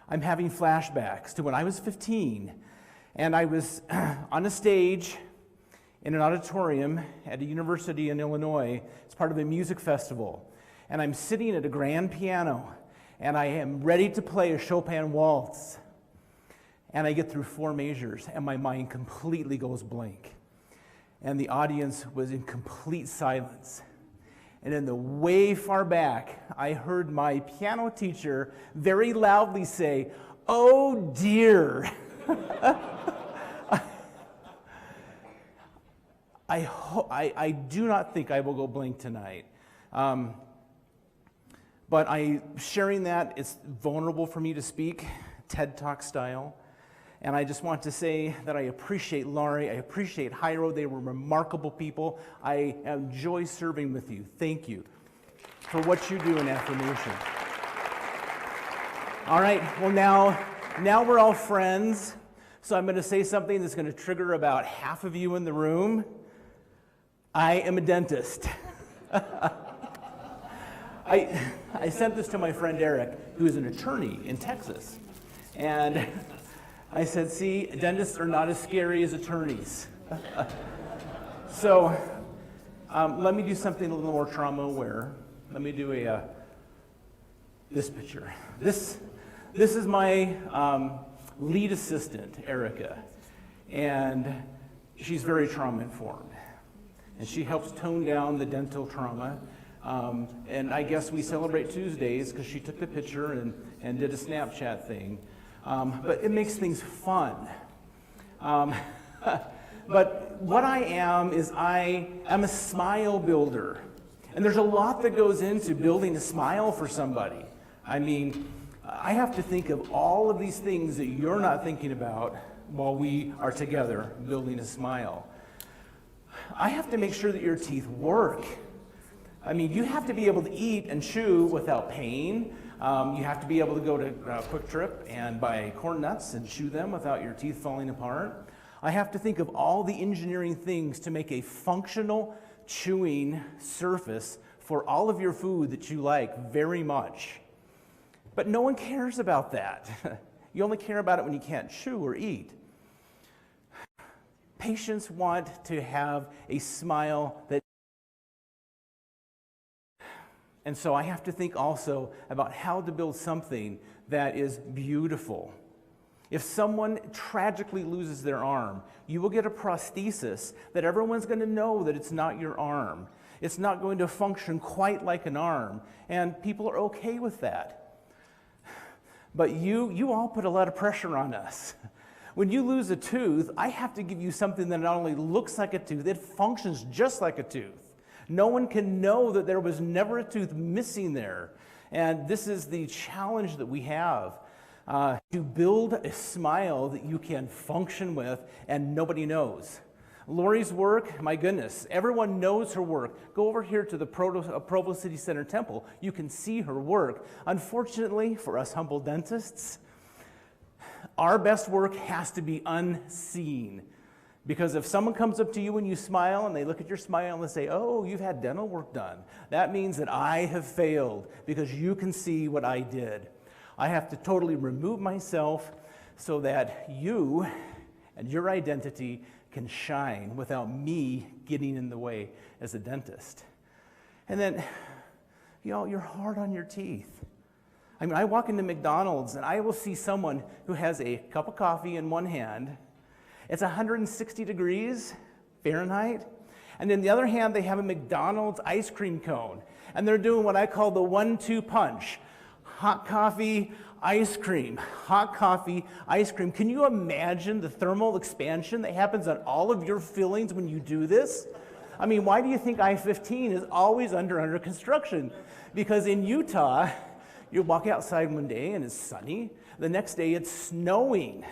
I'm having flashbacks to when I was 15, and I was on a stage in an auditorium at a university in Illinois. It's part of a music festival. And I'm sitting at a grand piano, and I am ready to play a Chopin waltz. And I get through 4 measures, and my mind completely goes blank. And the audience was in complete silence. And in the way far back, I heard my piano teacher very loudly say, "Oh dear." I do not think I will go blank tonight. But sharing that, it's vulnerable for me to speak, TED Talk style. And I just want to say that I appreciate Laurie, I appreciate Jairo. They were remarkable people. I enjoy serving with you. Thank you for what you do in Affirmation. All right, well now we're all friends. So I'm going to say something that's going to trigger about half of you in the room. I am a dentist. I sent this to my friend Eric, who is an attorney in Texas. And I said, see, dentists are not as scary as attorneys. So let me do something a little more trauma aware. Let me do this picture. This is my lead assistant, Erica. And she's very trauma informed. And she helps tone down the dental trauma. And I guess we celebrate Tuesdays because she took the picture and did a Snapchat thing. But it makes things fun. But what I am is I am a smile builder. And there's a lot that goes into building a smile for somebody. I mean, I have to think of all of these things that you're not thinking about while we are together building a smile. I have to make sure that your teeth work. I mean, you have to be able to eat and chew without pain. You have to be able to go to Quick Trip and buy corn nuts and chew them without your teeth falling apart. I have to think of all the engineering things to make a functional chewing surface for all of your food that you like very much. But no one cares about that. You only care about it when you can't chew or eat. Patients want to have a smile that... And so I have to think also about how to build something that is beautiful. If someone tragically loses their arm, you will get a prosthesis that everyone's going to know that it's not your arm. It's not going to function quite like an arm, and people are okay with that. But you all put a lot of pressure on us. When you lose a tooth, I have to give you something that not only looks like a tooth, it functions just like a tooth. No one can know that there was never a tooth missing there. And this is the challenge that we have, to build a smile that you can function with and nobody knows. Lori's work, my goodness, everyone knows her work. Go over here to the Provo City Center Temple. You can see her work. Unfortunately, for us humble dentists, our best work has to be unseen. Because if someone comes up to you when you smile and they look at your smile and they say, "Oh, you've had dental work done," that means that I have failed because you can see what I did. I have to totally remove myself so that you and your identity can shine without me getting in the way as a dentist. And then, you're hard on your teeth. I mean, I walk into McDonald's and I will see someone who has a cup of coffee in one hand. It's 160 degrees Fahrenheit. And in the other hand, they have a McDonald's ice cream cone. And they're doing what I call the 1-2 punch. Hot coffee, ice cream. Hot coffee, ice cream. Can you imagine the thermal expansion that happens on all of your fillings when you do this? I mean, why do you think I-15 is always under construction? Because in Utah, you walk outside one day and it's sunny. The next day it's snowing.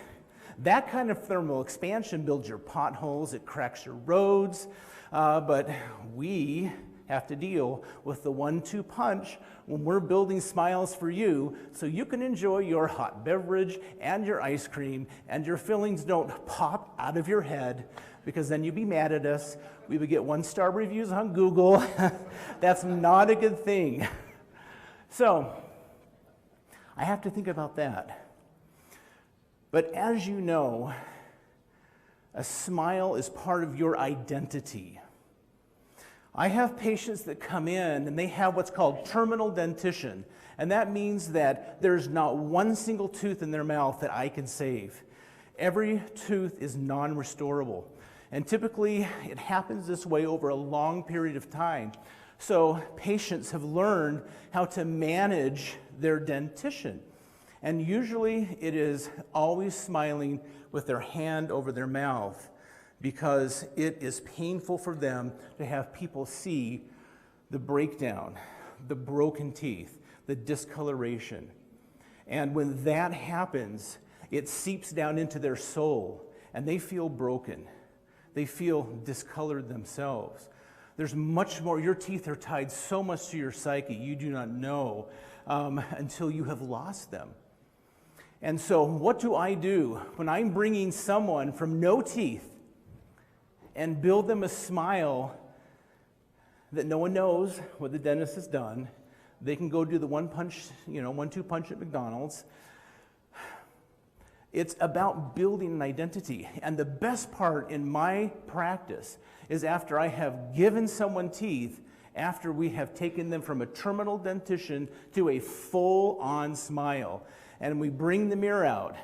That kind of thermal expansion builds your potholes, it cracks your roads, but we have to deal with the 1-2 punch when we're building smiles for you so you can enjoy your hot beverage and your ice cream and your fillings don't pop out of your head, because then you'd be mad at us. We would get 1-star reviews on Google. That's not a good thing. So I have to think about that. But as you know, a smile is part of your identity. I have patients that come in and they have what's called terminal dentition, and that means that there's not one single tooth in their mouth that I can save. Every tooth is non-restorable, and typically it happens this way over a long period of time. So patients have learned how to manage their dentition, and usually it is always smiling with their hand over their mouth, because it is painful for them to have people see the breakdown, the broken teeth, the discoloration. And when that happens, it seeps down into their soul, and they feel broken. They feel discolored themselves. There's much more. Your teeth are tied so much to your psyche, you do not know until you have lost them. And so what do I do when I'm bringing someone from no teeth and build them a smile that no one knows what the dentist has done? They can go do the 1-2 punch at McDonald's. It's about building an identity. And the best part in my practice is after I have given someone teeth, after we have taken them from a terminal dentition to a full-on smile, and we bring the mirror out,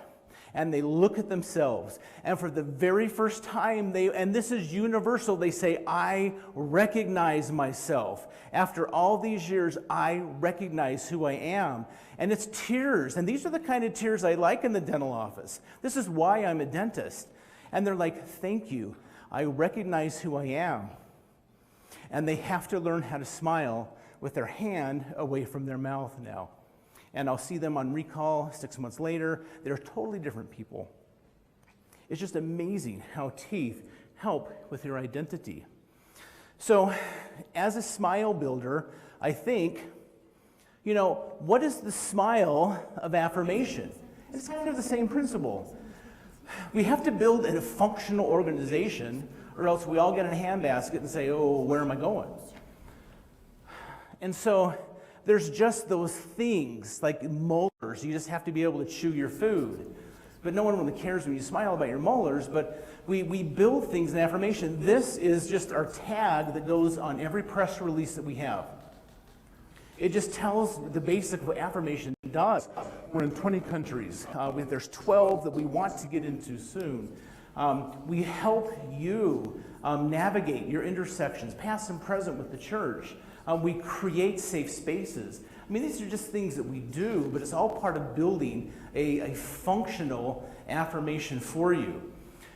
and they look at themselves, and for the very first time, and this is universal, they say, I recognize myself. After all these years, I recognize who I am. And it's tears, and these are the kind of tears I like in the dental office. This is why I'm a dentist. And they're like, thank you, I recognize who I am. And they have to learn how to smile with their hand away from their mouth now. And I'll see them on recall 6 months later. They're totally different people. It's just amazing how teeth help with your identity. So as a smile builder, I think, what is the smile of affirmation? It's kind of the same principle. We have to build a functional organization, or else we all get in a handbasket and say, oh, where am I going? And so there's just those things like molars. You just have to be able to chew your food. But no one really cares when you smile about your molars, but we build things in affirmation. This is just our tag that goes on every press release that we have. It just tells the basic of what affirmation does. We're in 20 countries. There's 12 that we want to get into soon. We help you navigate your intersections, past and present, with the church. We create safe spaces. I mean, these are just things that we do, but it's all part of building a functional affirmation for you.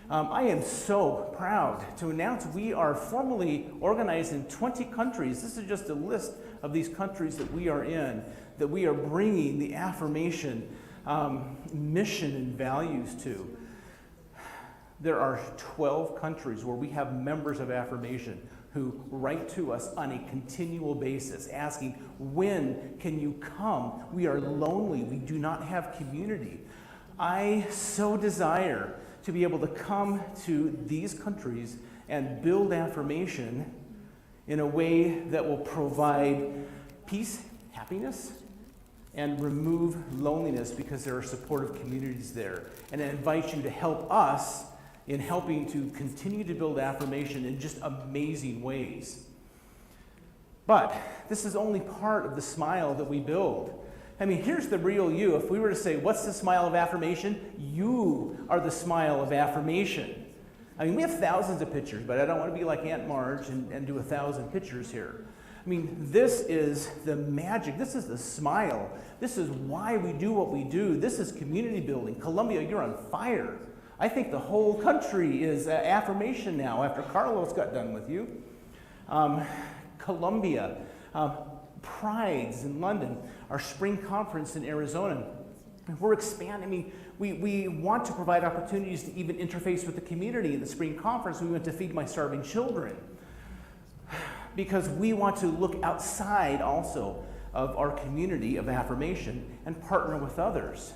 I am so proud to announce we are formally organized in 20 countries. This is just a list of these countries that we are in, that we are bringing the affirmation mission and values to. There are 12 countries where we have members of affirmation who write to us on a continual basis, asking, when can you come? We are lonely. We do not have community. I so desire to be able to come to these countries and build affirmation in a way that will provide peace, happiness, and remove loneliness, because there are supportive communities there. And I invite you to help us in helping to continue to build affirmation in just amazing ways. But this is only part of the smile that we build. I mean, here's the real you. If we were to say, what's the smile of affirmation? You are the smile of affirmation. I mean, we have thousands of pictures, but I don't want to be like Aunt Marge and do 1,000 pictures here. I mean, this is the magic. This is the smile. This is why we do what we do. This is community building. Columbia, you're on fire. I think the whole country is affirmation now after Carlos got done with you. Columbia, Prides in London, our spring conference in Arizona. We're expanding. I mean, we want to provide opportunities to even interface with the community. In the spring conference, we went to Feed My Starving Children, because we want to look outside also of our community of affirmation and partner with others.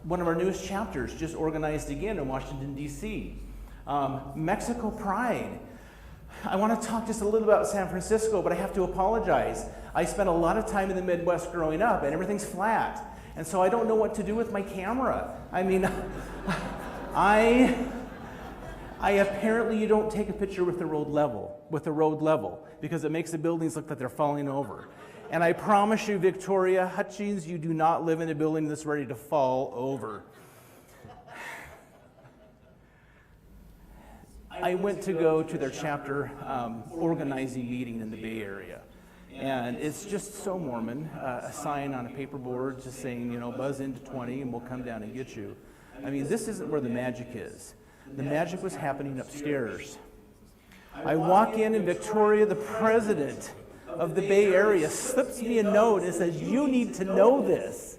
One of our newest chapters just organized again in Washington, D.C. Mexico Pride. I want to talk just a little about San Francisco, but I have to apologize. I spent a lot of time in the Midwest growing up, and everything's flat. And so I don't know what to do with my camera. I mean, I apparently you don't take a picture with the road level, because it makes the buildings look like they're falling over. And I promise you, Victoria Hutchings, you do not live in a building that's ready to fall over. I went to go to their chapter organizing meeting in the Bay Area. And it's just so Mormon, a sign on a paperboard just saying, you know, buzz into 20 and we'll come down and get you. I mean, this isn't where the magic is. The magic was happening upstairs. I walk in and Victoria, the president of the Bay Area, slips me a note and says, you need to know this.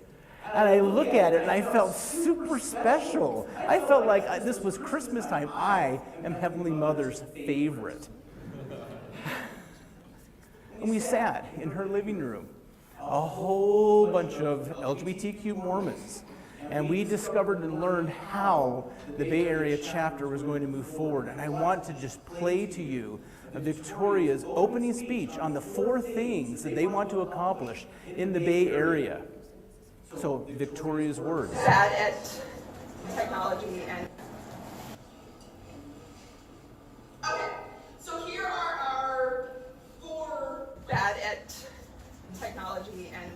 And I look at it and I felt super special. I felt like this was Christmas time. I am Heavenly Mother's favorite. And we sat in her living room, a whole bunch of LGBTQ Mormons, and we discovered and learned how the Bay Area chapter was going to move forward. And I want to just play to you Victoria's opening speech on the 4 things that they want to accomplish in the Bay Area. So, Victoria's words. Bad at technology and... Okay, so here are our 4 bad at technology and...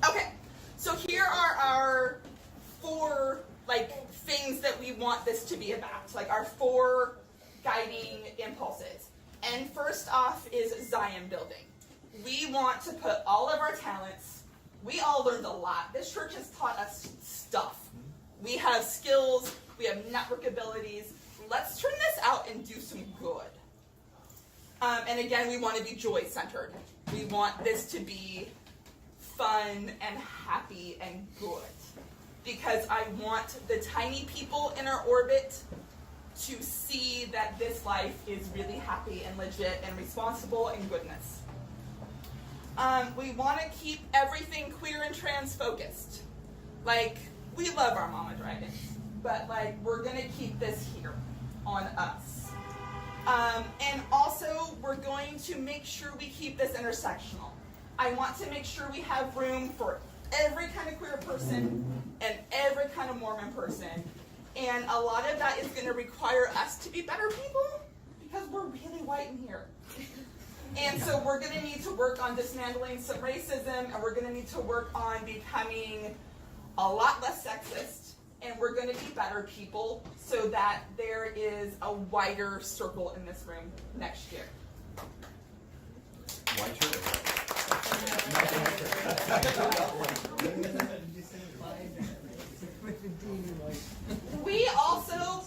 Okay, so here are our 4, things that we want this to be about. Our 4 guiding impulses. And first off is Zion building. We want to put all of our talents, we all learned a lot. This church has taught us stuff. We have skills, we have network abilities. Let's turn this out and do some good. And again, we want to be joy-centered. We want this to be fun and happy and good. Because I want the tiny people in our orbit to see that this life is really happy and legit and responsible and goodness. We want to keep everything queer and trans focused. We love our mama dragons, but we're going to keep this here on us. And also, we're going to make sure we keep this intersectional. I want to make sure we have room for every kind of queer person and every kind of Mormon person. And a lot of that is going to require us to be better people because we're really white in here. And so we're going to need to work on dismantling some racism, and we're going to need to work on becoming a lot less sexist, and we're going to be better people so that there is a wider circle in this room next year. White shirt. We also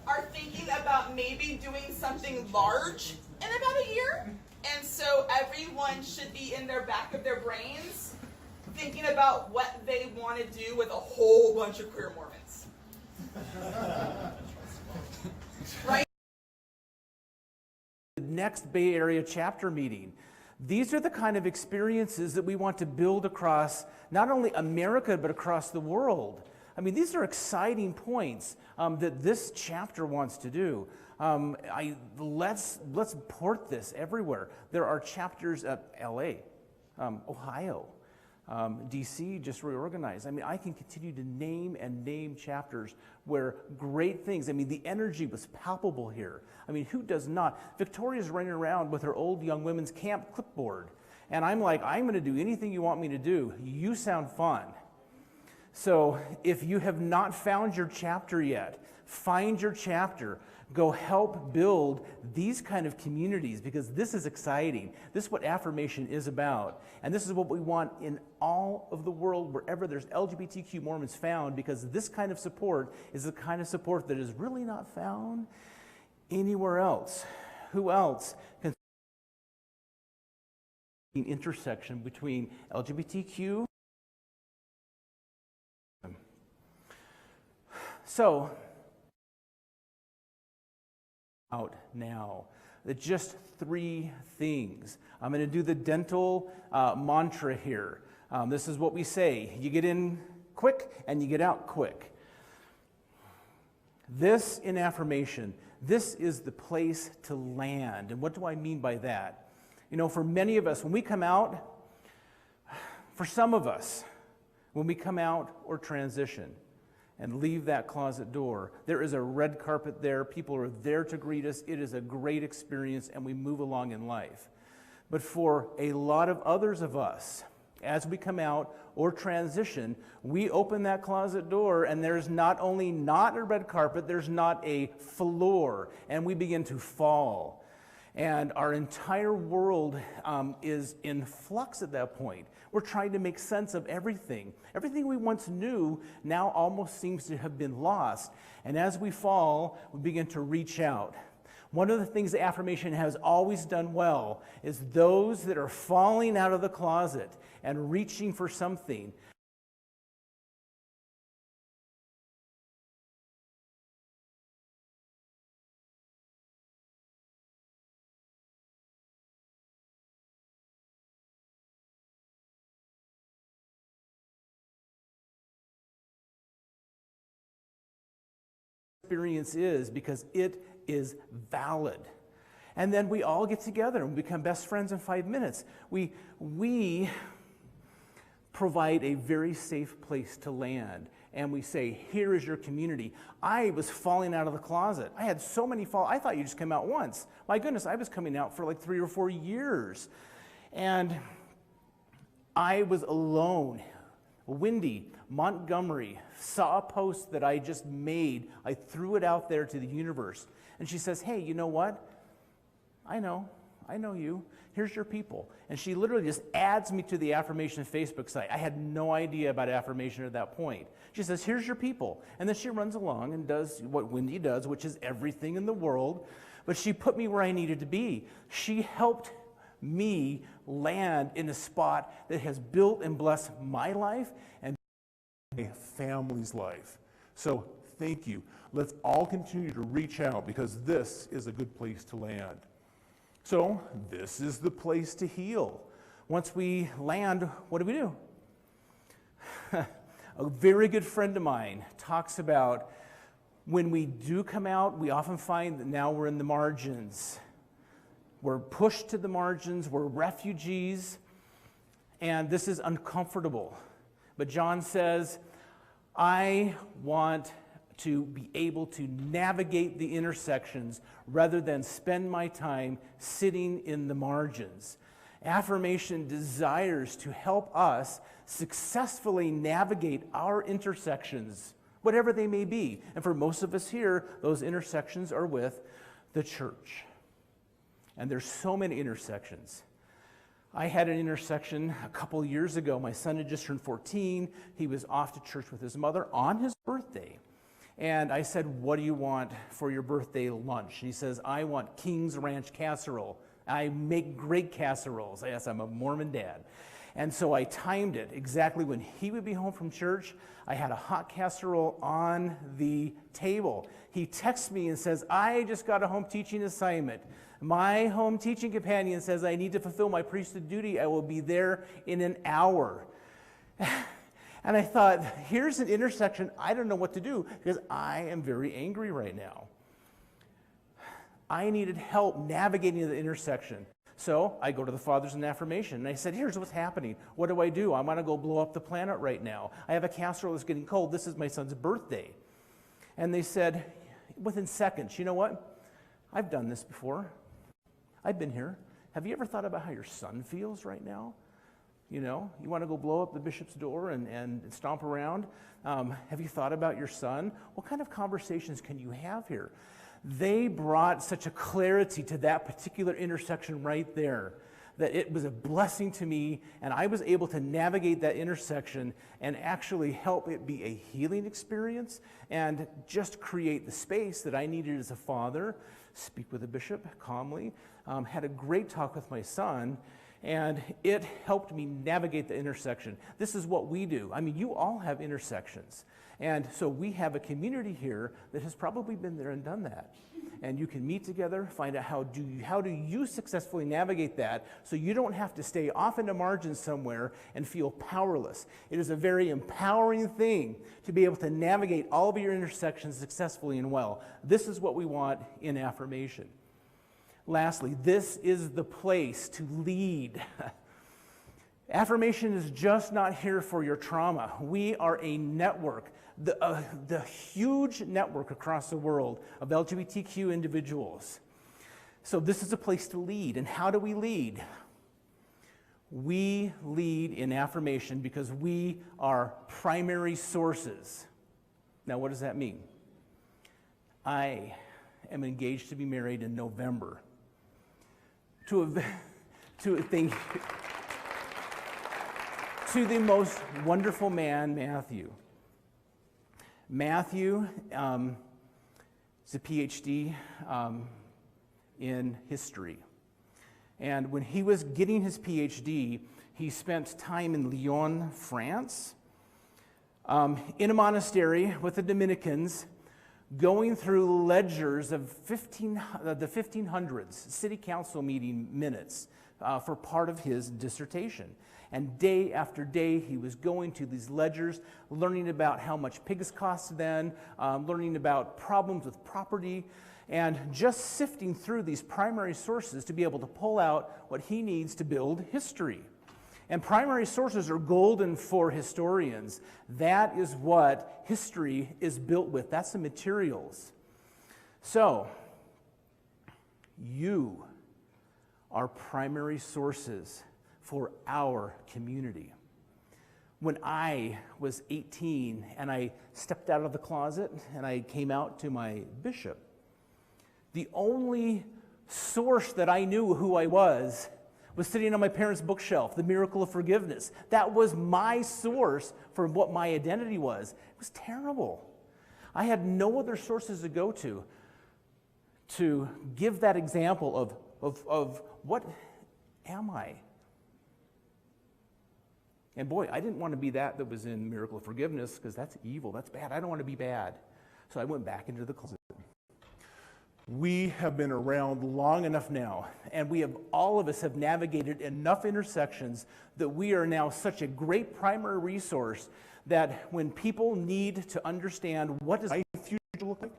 are thinking about maybe doing something large in about a year. And so everyone should be in their back of their brains thinking about what they want to do with a whole bunch of queer Mormons. Right? The next Bay Area chapter meeting. These are the kind of experiences that we want to build across not only America, but across the world. I mean, these are exciting points that this chapter wants to do. Let's port this everywhere. There are chapters at LA, Ohio, DC just reorganized. I mean, I can continue to name chapters where great things, I mean, the energy was palpable here. I mean, who does not? Victoria's running around with her old young women's camp clipboard. And I'm like, I'm going to do anything you want me to do. You sound fun. So if you have not found your chapter yet, find your chapter. Go help build these kind of communities because this is exciting. This is what affirmation is about. And this is what we want in all of the world, wherever there's LGBTQ Mormons found, because this kind of support is the kind of support that is really not found anywhere else. Who else can see an intersection between LGBTQ? So, out now. Just 3 things. I'm going to do the dental mantra here. This is what we say. You get in quick and you get out quick. This in affirmation, this is the place to land. And what do I mean by that? You know, for many of us, when we come out, For some of us, when we come out or transition and leave that closet door, there is a red carpet there. People are there to greet us. It is a great experience, and we move along in life. But for a lot of others of us, as we come out or transition, we open that closet door, and there's not only not a red carpet, there's not a floor, and we begin to fall. And our entire world is in flux at that point. We're trying to make sense of everything. Everything we once knew now almost seems to have been lost. And as we fall, we begin to reach out. One of the things that affirmation has always done well is those that are falling out of the closet and reaching for something. Experience is because it is valid. And then we all get together and become best friends in 5 minutes. We provide a very safe place to land, and we say, here is your community. I was falling out of the closet. I had so many falls. I thought you just came out once. My goodness, I was coming out for like 3 or 4 years. And I was alone. Wendy Montgomery saw a post that I just made. I threw it out there to the universe. And she says, hey, you know what? I know you. Here's your people. And she literally just adds me to the Affirmation Facebook site. I had no idea about affirmation at that point. She says, here's your people. And then she runs along and does what Wendy does, which is everything in the world. But she put me where I needed to be. She helped me land in a spot that has built and blessed my life and my family's life. So thank you. Let's all continue to reach out because this is a good place to land. So this is the place to heal. Once we land, what do? A very good friend of mine talks about when we do come out, we often find that now we're in the margins. We're pushed to the margins, we're refugees, and this is uncomfortable. But John says, I want to be able to navigate the intersections rather than spend my time sitting in the margins. Affirmation desires to help us successfully navigate our intersections, whatever they may be. And for most of us here, those intersections are with the church. And there's so many intersections. I had an intersection a couple years ago. My son had just turned 14. He was off to church with his mother on his birthday. And I said, what do you want for your birthday lunch? And he says, I want King's Ranch casserole. I make great casseroles. Yes, I'm a Mormon dad. And so I timed it exactly when he would be home from church. I had a hot casserole on the table. He texts me and says, I just got a home teaching assignment. My home teaching companion says I need to fulfill my priesthood duty. I will be there in an hour. And I thought, here's an intersection. I don't know what to do because I am very angry right now. I needed help navigating the intersection. So I go to the Fathers in Affirmation, and I said, here's what's happening. What do? I want to go blow up the planet right now. I have a casserole that's getting cold. This is my son's birthday. And they said, within seconds, you know what? I've done this before. I've been here. Have you ever thought about how your son feels right now? You know, you want to go blow up the bishop's door and stomp around? Have you thought about your son? What kind of conversations can you have here? They brought such a clarity to that particular intersection right there that it was a blessing to me, and I was able to navigate that intersection and actually help it be a healing experience and just create the space that I needed as a father, speak with the bishop calmly, had a great talk with my son, and it helped me navigate the intersection. This is what we do. I mean, you all have intersections. And so we have a community here that has probably been there and done that. And you can meet together, find out how do you successfully navigate that so you don't have to stay off in the margins somewhere and feel powerless. It is a very empowering thing to be able to navigate all of your intersections successfully and well. This is what we want in affirmation. Lastly, this is the place to lead. Affirmation is just not here for your trauma. We are a network, the huge network across the world of LGBTQ individuals. So this is a place to lead. And how do we lead? We lead in affirmation because we are primary sources. Now, what does that mean? I am engaged to be married in November to the most wonderful man, Matthew. Matthew is a PhD in history. And when he was getting his PhD, he spent time in Lyon, France, in a monastery with the Dominicans, going through ledgers of the 1500s, city council meeting minutes, for part of his dissertation. And day after day, he was going to these ledgers, learning about how much pigs cost then, learning about problems with property, and just sifting through these primary sources to be able to pull out what he needs to build history. And primary sources are golden for historians. That is what history is built with. That's the materials. So, you are primary sources for our community. When I was 18 and I stepped out of the closet and I came out to my bishop, the only source that I knew who I was sitting on my parents' bookshelf, The Miracle of Forgiveness. That was my source for what my identity was. It was terrible. I had no other sources to go to give that example of what am I? And boy, I didn't want to be that was in Miracle of Forgiveness, because that's evil, that's bad. I don't want to be bad. So I went back into the closet. We have been around long enough now, and all of us have navigated enough intersections that we are now such a great primary resource that when people need to understand what does my future look like,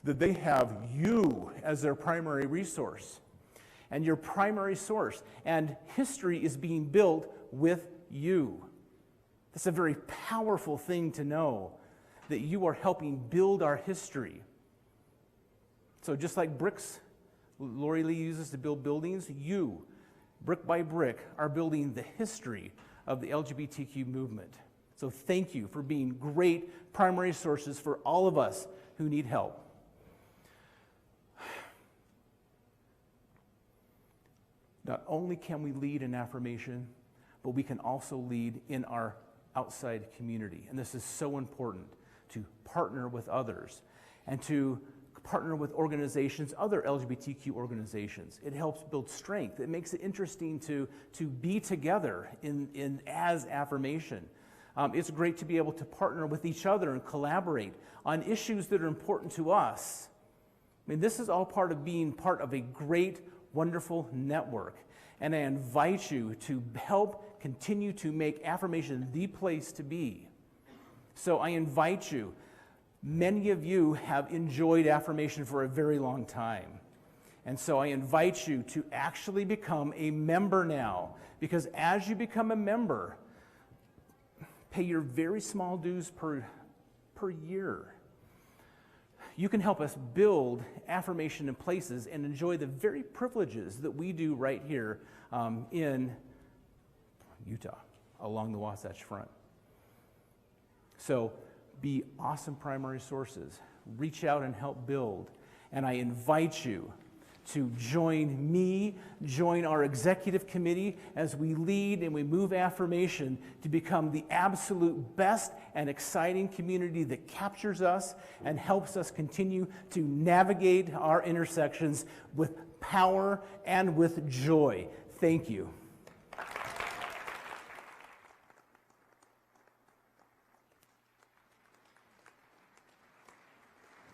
that they have you as their primary resource and your primary source. And history is being built with you. That's a very powerful thing to know, that you are helping build our history. So just like bricks Lori Lee uses to build buildings, you, brick by brick, are building the history of the LGBTQ movement. So thank you for being great primary sources for all of us who need help. Not only can we lead in affirmation, but we can also lead in our outside community. And this is so important, to partner with others and to partner with organizations, other LGBTQ organizations. It helps build strength. It makes it interesting to be together as affirmation. It's great to be able to partner with each other and collaborate on issues that are important to us. I mean, this is all part of being part of a great, wonderful network. And I invite you to help continue to make affirmation the place to be. So I invite you. Many of you have enjoyed affirmation for a very long time. And so I invite you to actually become a member now, because as you become a member, pay your very small dues per year. You can help us build affirmation in places and enjoy the very privileges that we do right here in Utah, along the Wasatch Front. So be awesome primary sources. Reach out and help build. And I invite you to join me, join our executive committee as we lead and we move affirmation to become the absolute best and exciting community that captures us and helps us continue to navigate our intersections with power and with joy. Thank you.